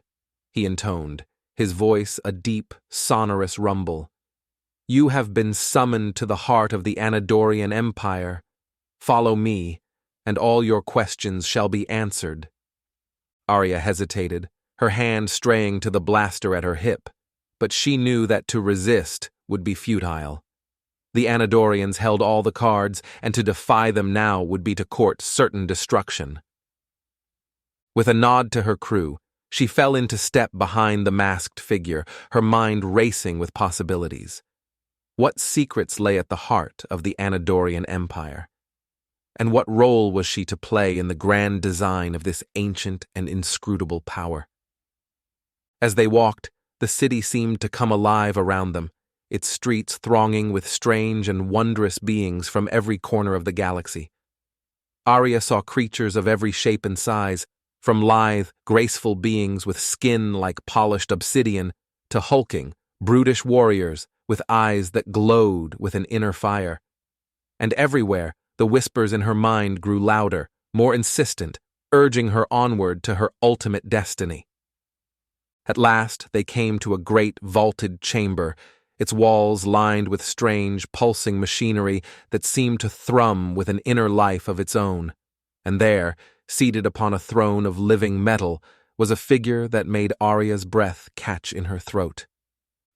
he intoned, his voice a deep, sonorous rumble. "You have been summoned to the heart of the Anadorian Empire. Follow me, and all your questions shall be answered." Aria hesitated, her hand straying to the blaster at her hip, but she knew that to resist would be futile. The Anadorians held all the cards, and to defy them now would be to court certain destruction. With a nod to her crew, she fell into step behind the masked figure, her mind racing with possibilities. What secrets lay at the heart of the Anadorian Empire? And what role was she to play in the grand design of this ancient and inscrutable power? As they walked, the city seemed to come alive around them, its streets thronging with strange and wondrous beings from every corner of the galaxy. Aria saw creatures of every shape and size, from lithe, graceful beings with skin like polished obsidian to hulking, brutish warriors with eyes that glowed with an inner fire. And everywhere, the whispers in her mind grew louder, more insistent, urging her onward to her ultimate destiny. At last, they came to a great vaulted chamber, its walls lined with strange, pulsing machinery that seemed to thrum with an inner life of its own. And there, seated upon a throne of living metal, was a figure that made Aria's breath catch in her throat.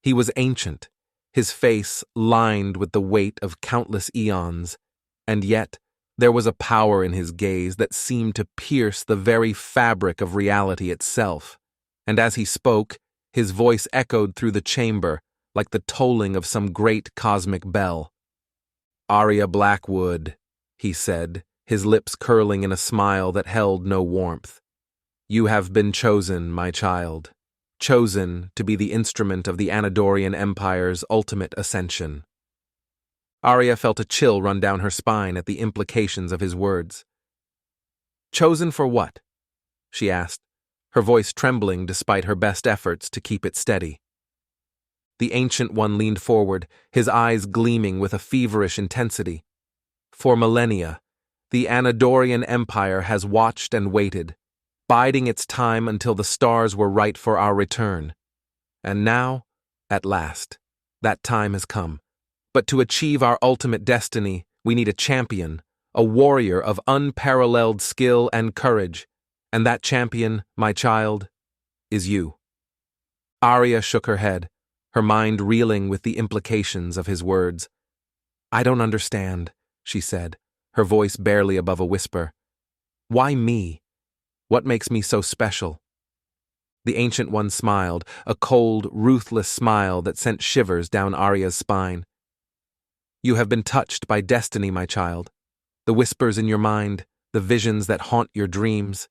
He was ancient, his face lined with the weight of countless eons, and yet there was a power in his gaze that seemed to pierce the very fabric of reality itself, and as he spoke, his voice echoed through the chamber like the tolling of some great cosmic bell. "Aria Blackwood," he said, his lips curling in a smile that held no warmth. "You have been chosen, my child, chosen to be the instrument of the Anadorian Empire's ultimate ascension." Aria felt a chill run down her spine at the implications of his words. "Chosen for what?" she asked, her voice trembling despite her best efforts to keep it steady. The Ancient One leaned forward, his eyes gleaming with a feverish intensity. "For millennia, the Anadorian Empire has watched and waited, biding its time until the stars were right for our return. And now, at last, that time has come. But to achieve our ultimate destiny, we need a champion, a warrior of unparalleled skill and courage, and that champion, my child, is you." Aria shook her head, her mind reeling with the implications of his words. "I don't understand," she said, her voice barely above a whisper. "Why me? What makes me so special?" The Ancient One smiled, a cold, ruthless smile that sent shivers down Aria's spine. "You have been touched by destiny, my child. The whispers in your mind, the visions that haunt your dreams.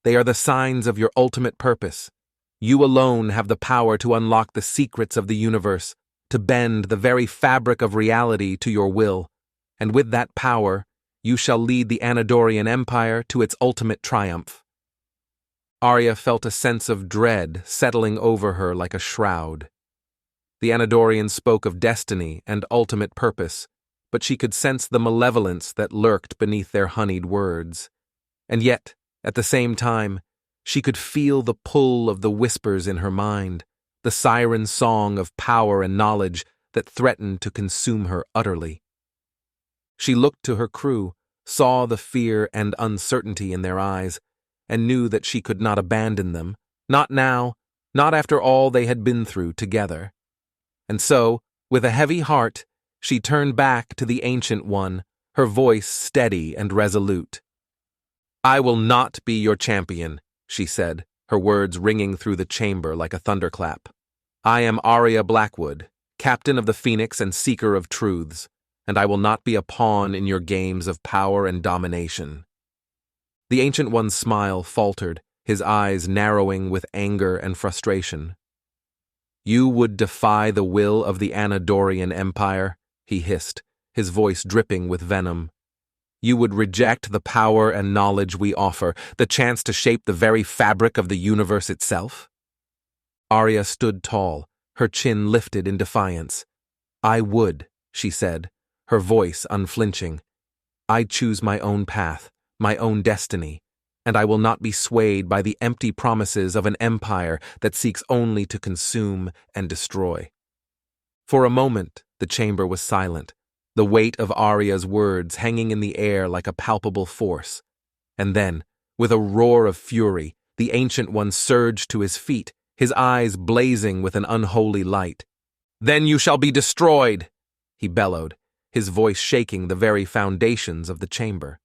They are the signs of your ultimate purpose. You alone have the power to unlock the secrets of the universe, to bend the very fabric of reality to your will, and with that power, you shall lead the Anadorian Empire to its ultimate triumph. Aria felt a sense of dread settling over her like a shroud. The Anadorian spoke of destiny and ultimate purpose, but she could sense the malevolence that lurked beneath their honeyed words. And yet, at the same time, she could feel the pull of the whispers in her mind, the siren song of power and knowledge that threatened to consume her utterly. She looked to her crew, saw the fear and uncertainty in their eyes, and knew that she could not abandon them, not now, not after all they had been through together. And so, with a heavy heart, she turned back to the Ancient One, her voice steady and resolute. "I will not be your champion," she said, her words ringing through the chamber like a thunderclap. "I am Aria Blackwood, captain of the Phoenix and seeker of truths, and I will not be a pawn in your games of power and domination." The Ancient One's smile faltered, his eyes narrowing with anger and frustration. "You would defy the will of the Anadorian Empire," he hissed, his voice dripping with venom. "You would reject the power and knowledge we offer, the chance to shape the very fabric of the universe itself?" Aria stood tall, her chin lifted in defiance. "I would," she said, her voice unflinching. "I choose my own path, my own destiny, and I will not be swayed by the empty promises of an empire that seeks only to consume and destroy." For a moment, the chamber was silent, the weight of Aria's words hanging in the air like a palpable force. And then, with a roar of fury, the Ancient One surged to his feet, his eyes blazing with an unholy light. "Then you shall be destroyed!" he bellowed, his voice shaking the very foundations of the chamber.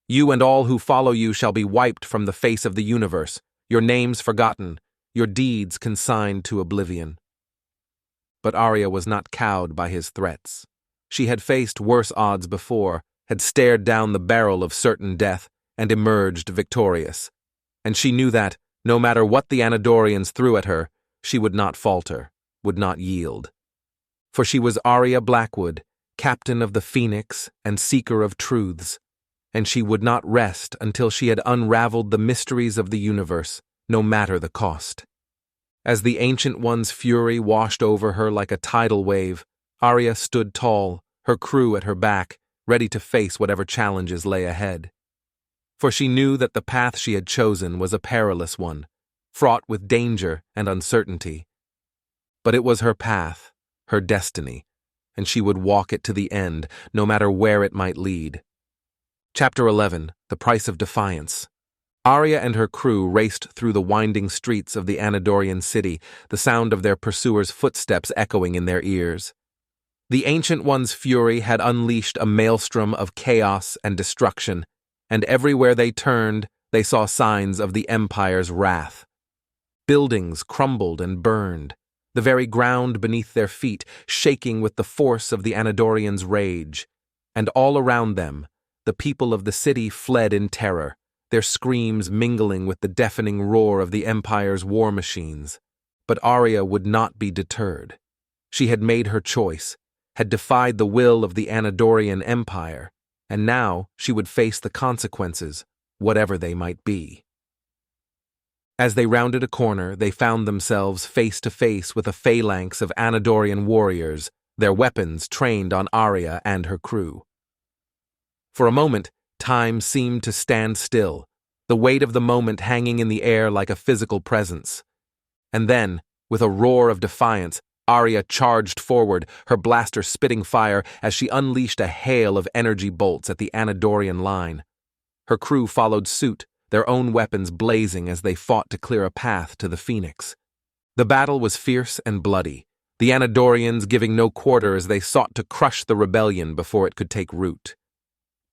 "You and all who follow you shall be wiped from the face of the universe, your names forgotten, your deeds consigned to oblivion." But Aria was not cowed by his threats. She had faced worse odds before, had stared down the barrel of certain death, and emerged victorious. And she knew that, no matter what the Anadorians threw at her, she would not falter, would not yield. For she was Aria Blackwood, captain of the Phoenix and seeker of truths, and she would not rest until she had unraveled the mysteries of the universe, no matter the cost. As the Ancient One's fury washed over her like a tidal wave, Aria stood tall, her crew at her back, ready to face whatever challenges lay ahead. For she knew that the path she had chosen was a perilous one, fraught with danger and uncertainty. But it was her path, her destiny, and she would walk it to the end, no matter where it might lead. Chapter 11, The Price of Defiance. Aria and her crew raced through the winding streets of the Anadorian city, the sound of their pursuers' footsteps echoing in their ears. The Ancient One's fury had unleashed a maelstrom of chaos and destruction, and everywhere they turned, they saw signs of the Empire's wrath. Buildings crumbled and burned, the very ground beneath their feet shaking with the force of the Anadorians' rage, and all around them, the people of the city fled in terror, their screams mingling with the deafening roar of the Empire's war machines. But Aria would not be deterred. She had made her choice, had defied the will of the Anadorian Empire, and now she would face the consequences, whatever they might be. As they rounded a corner, they found themselves face to face with a phalanx of Anadorian warriors, their weapons trained on Aria and her crew. For a moment, time seemed to stand still, the weight of the moment hanging in the air like a physical presence. And then, with a roar of defiance, Aria charged forward, her blaster spitting fire as she unleashed a hail of energy bolts at the Anadorian line. Her crew followed suit, their own weapons blazing as they fought to clear a path to the Phoenix. The battle was fierce and bloody, the Anadorians giving no quarter as they sought to crush the rebellion before it could take root.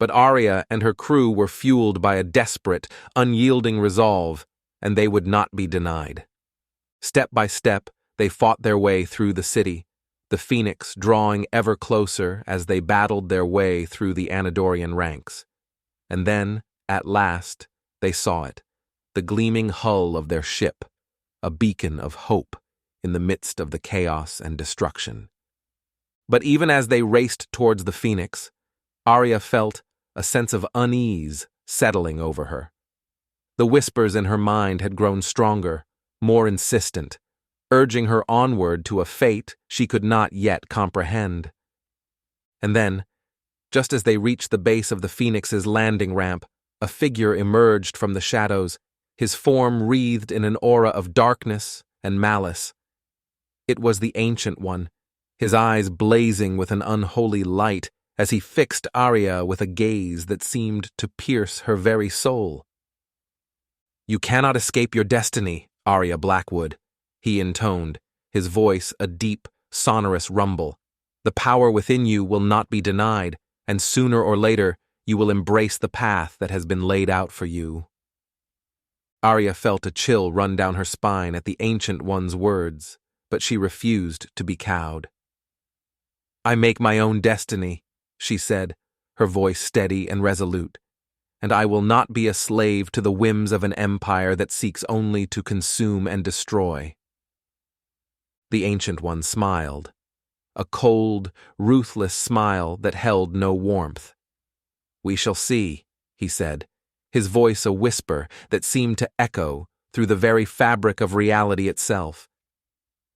But Aria and her crew were fueled by a desperate, unyielding resolve, and they would not be denied. Step by step, they fought their way through the city, the Phoenix drawing ever closer as they battled their way through the Anadorian ranks. And then, At last, they saw it, the gleaming hull of their ship, a beacon of hope in the midst of the chaos and destruction. But even as they raced towards the Phoenix, Aria felt a sense of unease settling over her. The whispers in her mind had grown stronger, more insistent, urging her onward to a fate she could not yet comprehend. And then, just as they reached the base of the Phoenix's landing ramp, a figure emerged from the shadows, his form wreathed in an aura of darkness and malice. It was the Ancient One, his eyes blazing with an unholy light as he fixed Aria with a gaze that seemed to pierce her very soul. "You cannot escape your destiny, Aria Blackwood," he intoned, his voice a deep, sonorous rumble. "The power within you will not be denied, and sooner or later you will embrace the path that has been laid out for you." Aria felt a chill run down her spine at the Ancient One's words, but she refused to be cowed. "I make my own destiny," she said, her voice steady and resolute, "and I will not be a slave to the whims of an empire that seeks only to consume and destroy." The Ancient One smiled, a cold, ruthless smile that held no warmth. "We shall see," he said, his voice a whisper that seemed to echo through the very fabric of reality itself.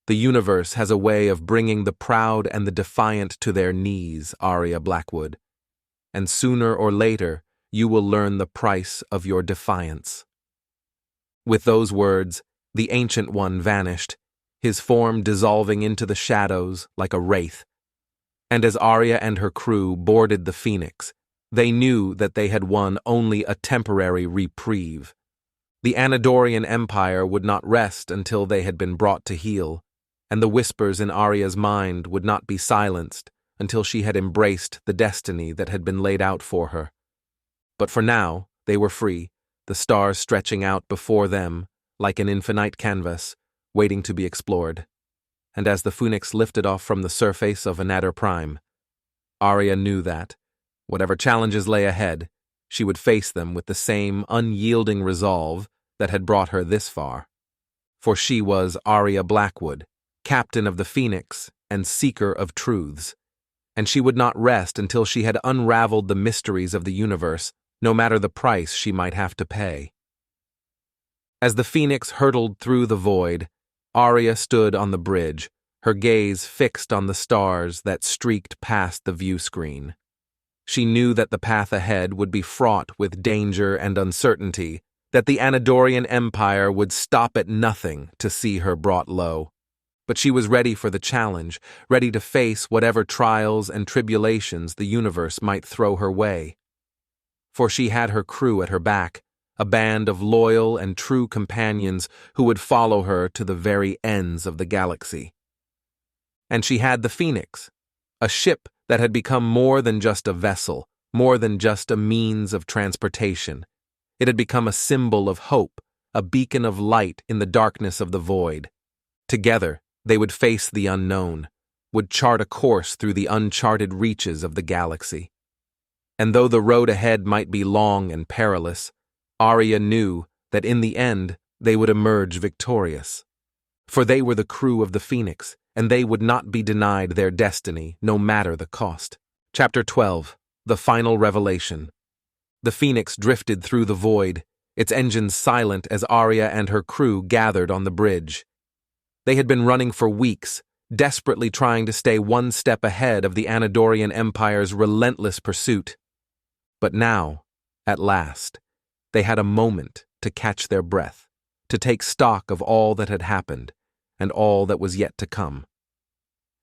"The universe has a way of bringing the proud and the defiant to their knees, Aria Blackwood, and sooner or later you will learn the price of your defiance." With those words, the Ancient One vanished, his form dissolving into the shadows like a wraith. And as Aria and her crew boarded the Phoenix, they knew that they had won only a temporary reprieve. The Anadorian Empire would not rest until they had been brought to heel, and the whispers in Aria's mind would not be silenced until she had embraced the destiny that had been laid out for her. But for now, they were free, the stars stretching out before them like an infinite canvas, waiting to be explored. And as the Phoenix lifted off from the surface of Anador Prime, Aria knew that, whatever challenges lay ahead, she would face them with the same unyielding resolve that had brought her this far. For she was Aria Blackwood, captain of the Phoenix and seeker of truths, and she would not rest until she had unraveled the mysteries of the universe, no matter the price she might have to pay. As the Phoenix hurtled through the void, Aria stood on the bridge, her gaze fixed on the stars that streaked past the view screen. She knew that the path ahead would be fraught with danger and uncertainty, that the Anadorian Empire would stop at nothing to see her brought low. But she was ready for the challenge, ready to face whatever trials and tribulations the universe might throw her way. For she had her crew at her back, a band of loyal and true companions who would follow her to the very ends of the galaxy. And she had the Phoenix, a ship that had become more than just a vessel, more than just a means of transportation. It had become a symbol of hope, a beacon of light in the darkness of the void. Together, they would face the unknown, would chart a course through the uncharted reaches of the galaxy. And though the road ahead might be long and perilous, Aria knew that in the end they would emerge victorious. For they were the crew of the Phoenix, and they would not be denied their destiny, no matter the cost. Chapter 12. The Final Revelation. The Phoenix drifted through the void, its engines silent as Aria and her crew gathered on the bridge. They had been running for weeks, desperately trying to stay one step ahead of the Anadorian Empire's relentless pursuit. But now, at last, they had a moment to catch their breath, to take stock of all that had happened, and all that was yet to come.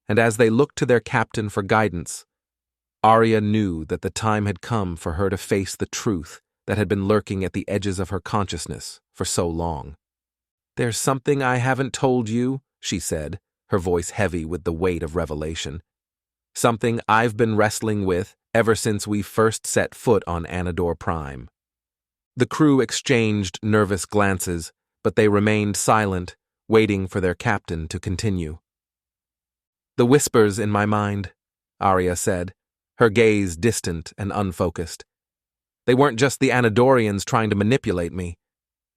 And as they looked to their captain for guidance, Aria knew that the time had come for her to face the truth that had been lurking at the edges of her consciousness for so long. "There's something I haven't told you," she said, her voice heavy with the weight of revelation. "Something I've been wrestling with ever since we first set foot on Anador Prime." The crew exchanged nervous glances, but they remained silent, waiting for their captain to continue. "The whispers in my mind," Aria said, her gaze distant and unfocused. They weren't just the Anadorians trying to manipulate me.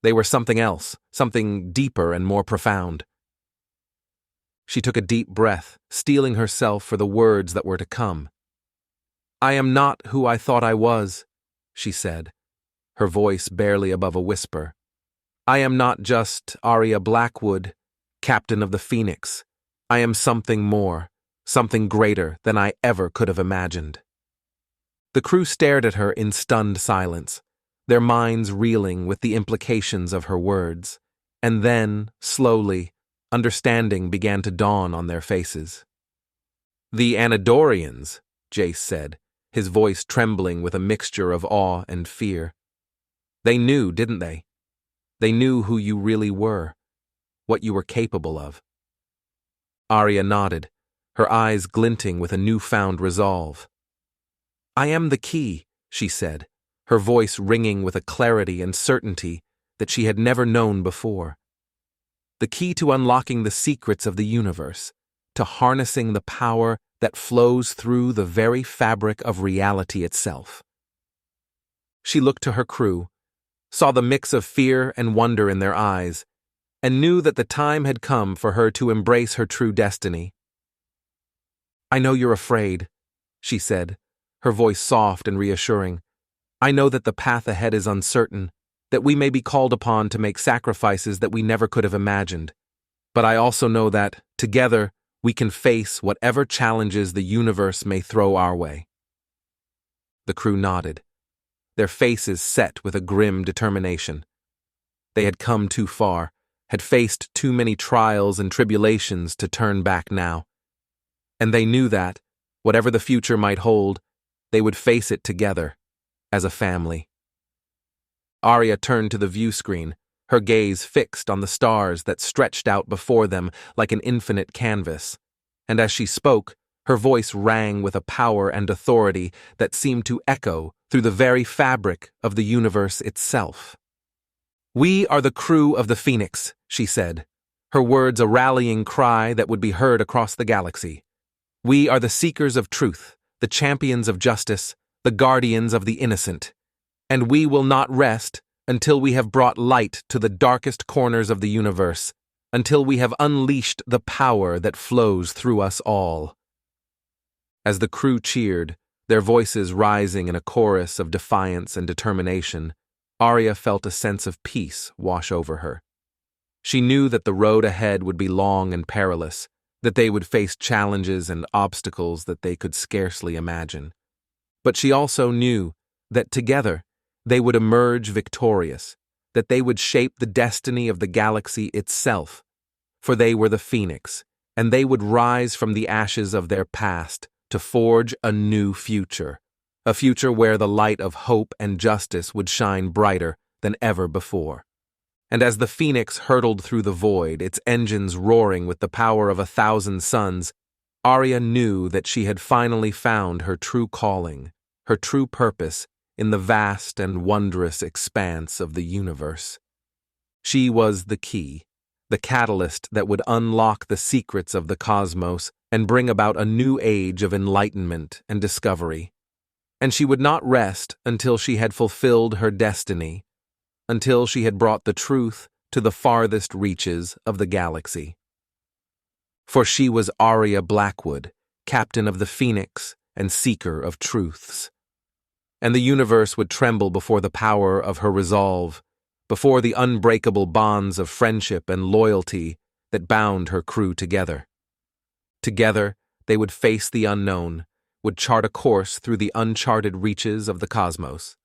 They were something else, something deeper and more profound. She took a deep breath, steeling herself for the words that were to come. "I am not who I thought I was," she said, her voice barely above a whisper. "I am not just Aria Blackwood, Captain of the Phoenix. I am something more, something greater than I ever could have imagined." The crew stared at her in stunned silence, their minds reeling with the implications of her words, and then, slowly, understanding began to dawn on their faces. "The Anadorians," Jace said, his voice trembling with a mixture of awe and fear. "They knew, didn't they? They knew who you really were, what you were capable of." Aria nodded, her eyes glinting with a newfound resolve. "I am the key," she said, her voice ringing with a clarity and certainty that she had never known before. "The key to unlocking the secrets of the universe, to harnessing the power that flows through the very fabric of reality itself." She looked to her crew, saw the mix of fear and wonder in their eyes, and knew that the time had come for her to embrace her true destiny. "I know you're afraid," she said, her voice soft and reassuring. "I know that the path ahead is uncertain, that we may be called upon to make sacrifices that we never could have imagined. But I also know that, together, we can face whatever challenges the universe may throw our way." The crew nodded, their faces set with a grim determination. They had come too far, had faced too many trials and tribulations to turn back now. And they knew that, whatever the future might hold, they would face it together, as a family. Aria turned to the view screen, her gaze fixed on the stars that stretched out before them like an infinite canvas, and as she spoke, her voice rang with a power and authority that seemed to echo through the very fabric of the universe itself. "We are the crew of the Phoenix," she said, her words a rallying cry that would be heard across the galaxy. "We are the seekers of truth, the champions of justice, the guardians of the innocent, and we will not rest until we have brought light to the darkest corners of the universe, until we have unleashed the power that flows through us all." As the crew cheered, their voices rising in a chorus of defiance and determination, Aria felt a sense of peace wash over her. She knew that the road ahead would be long and perilous, that they would face challenges and obstacles that they could scarcely imagine. But she also knew that together they would emerge victorious, that they would shape the destiny of the galaxy itself, for they were the Phoenix, and they would rise from the ashes of their past to forge a new future, a future where the light of hope and justice would shine brighter than ever before. And as the Phoenix hurtled through the void, its engines roaring with the power of 1,000 suns, Aria knew that she had finally found her true calling, her true purpose in the vast and wondrous expanse of the universe. She was the key, the catalyst that would unlock the secrets of the cosmos and bring about a new age of enlightenment and discovery. And she would not rest until she had fulfilled her destiny, until she had brought the truth to the farthest reaches of the galaxy. For she was Aria Blackwood, Captain of the Phoenix and Seeker of Truths. And the universe would tremble before the power of her resolve, before the unbreakable bonds of friendship and loyalty that bound her crew together. Together, they would face the unknown, would chart a course through the uncharted reaches of the cosmos.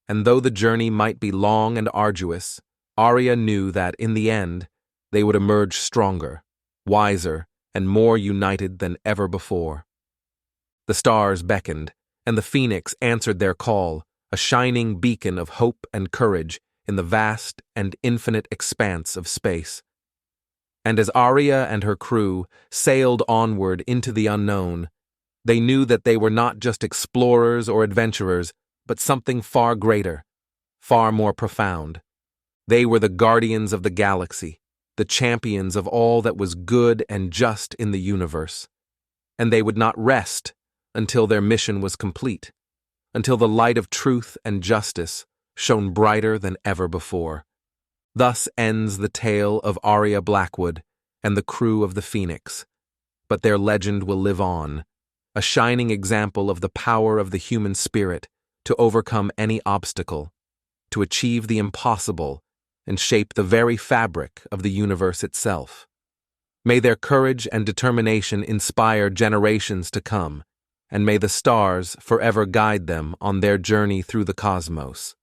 And though the journey might be long and arduous, Aria knew that, in the end, they would emerge stronger, wiser, and more united than ever before. The stars beckoned, and the Phoenix answered their call, a shining beacon of hope and courage in the vast and infinite expanse of space. And as Aria and her crew sailed onward into the unknown, they knew that they were not just explorers or adventurers, but something far greater, far more profound. They were the guardians of the galaxy, the champions of all that was good and just in the universe. And they would not rest until their mission was complete, until the light of truth and justice shone brighter than ever before. Thus ends the tale of Aria Blackwood and the crew of the Phoenix. But their legend will live on, a shining example of the power of the human spirit to overcome any obstacle, to achieve the impossible, and shape the very fabric of the universe itself. May their courage and determination inspire generations to come, and may the stars forever guide them on their journey through the cosmos.